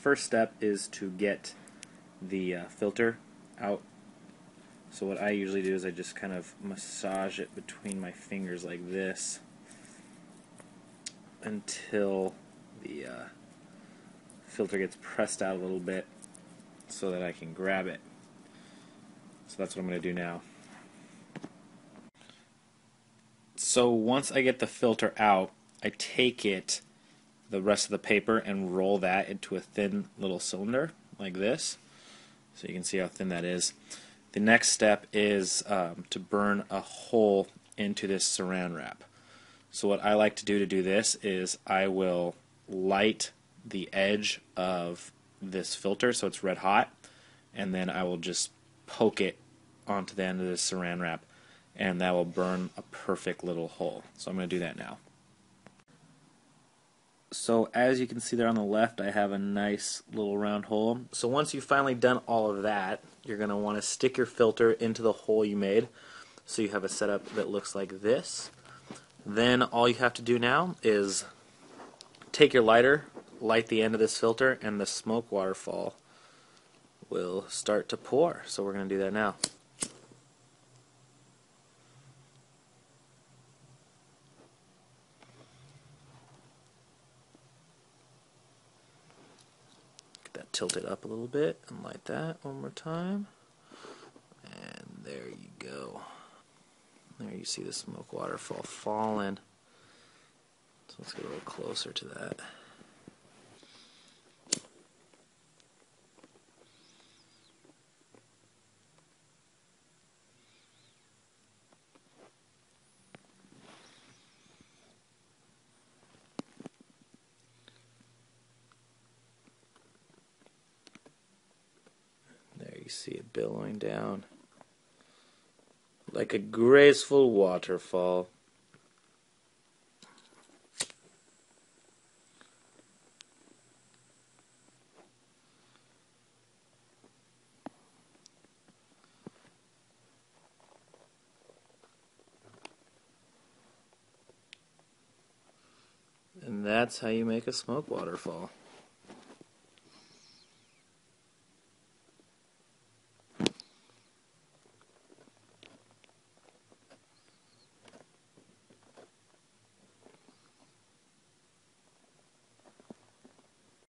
first step is to get the filter out. So what I usually do is I just kind of massage it between my fingers like this until the filter gets pressed out a little bit so that I can grab it. So that's what I'm going to do now. So once I get the filter out, I take the rest of the paper and roll that into a thin little cylinder like this. So you can see how thin that is. The next step is to burn a hole into this saran wrap. So what I like to do this is I will light the edge of this filter so it's red hot, and then I will just poke it onto the end of this saran wrap, and that will burn a perfect little hole. So I'm going to do that now. So as you can see there on the left, I have a nice little round hole. So once you've finally done all of that, you're going to want to stick your filter into the hole you made so you have a setup that looks like this. Then all you have to do now is take your lighter, light the end of this filter, and the smoke waterfall will start to pour. So we're going to do that now. Tilt it up a little bit and light that one more time, and there you go. There you see the smoke waterfall falling. So let's get a little closer to that. There you see it billowing down like a graceful waterfall. And that's how you make a smoke waterfall.